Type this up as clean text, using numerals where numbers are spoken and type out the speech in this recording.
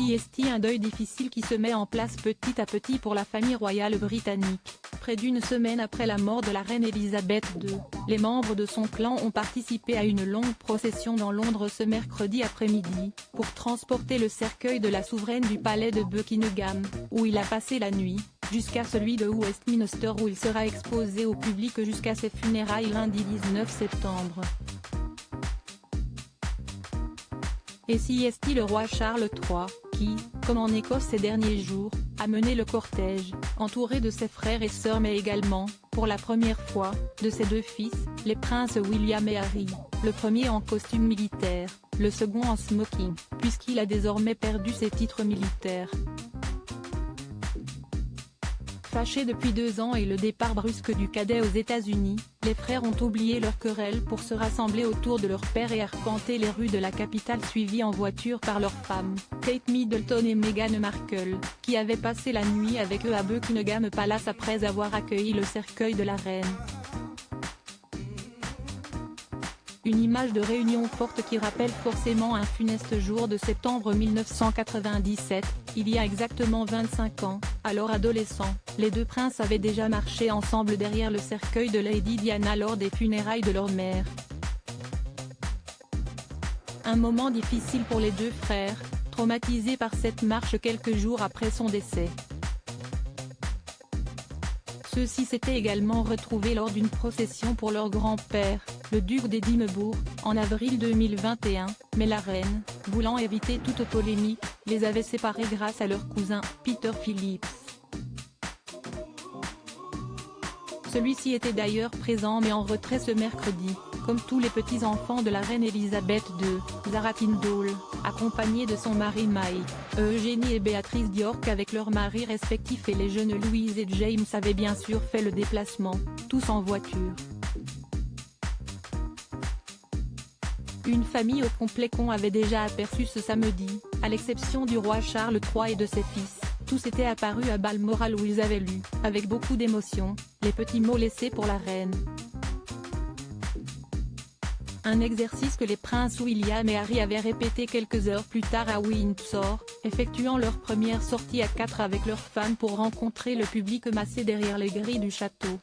SIST, un deuil difficile qui se met en place petit à petit pour la famille royale britannique. Près d'une semaine après la mort de la reine Elisabeth II, les membres de son clan ont participé à une longue procession dans Londres ce mercredi après-midi, pour transporter le cercueil de la souveraine du palais de Buckingham, où il a passé la nuit, jusqu'à celui de Westminster où il sera exposé au public jusqu'à ses funérailles lundi 19 septembre. Et SIST, le roi Charles III, qui, comme en Écosse ces derniers jours, a mené le cortège, entouré de ses frères et sœurs mais également, pour la première fois, de ses deux fils, les princes William et Harry, le premier en costume militaire, le second en smoking, puisqu'il a désormais perdu ses titres militaires. Fâchés depuis 2 ans et le départ brusque du cadet aux États-Unis, les frères ont oublié leur querelle pour se rassembler autour de leur père et arpenter les rues de la capitale suivis en voiture par leurs femmes, Kate Middleton et Meghan Markle, qui avaient passé la nuit avec eux à Buckingham Palace après avoir accueilli le cercueil de la reine. Une image de réunion forte qui rappelle forcément un funeste jour de septembre 1997, il y a exactement 25 ans, alors adolescents, les deux princes avaient déjà marché ensemble derrière le cercueil de Lady Diana lors des funérailles de leur mère. Un moment difficile pour les deux frères, traumatisés par cette marche quelques jours après son décès. Ceux-ci s'étaient également retrouvés lors d'une procession pour leur grand-père, le duc d'Édimbourg, en avril 2021, mais la reine, voulant éviter toute polémique, les avait séparés grâce à leur cousin, Peter Phillips. Celui-ci était d'ailleurs présent mais en retrait ce mercredi, comme tous les petits-enfants de la reine Elisabeth II, Zara Tindall, accompagnée de son mari Mike, Eugénie et Béatrice d'York avec leurs maris respectifs et les jeunes Louise et James avaient bien sûr fait le déplacement, tous en voiture. Une famille au complet qu'on avait déjà aperçu ce samedi, à l'exception du roi Charles III et de ses fils, tous étaient apparus à Balmoral où ils avaient lu, avec beaucoup d'émotion, les petits mots laissés pour la reine. Un exercice que les princes William et Harry avaient répété quelques heures plus tard à Windsor, effectuant leur première sortie à 4 avec leurs femmes pour rencontrer le public massé derrière les grilles du château.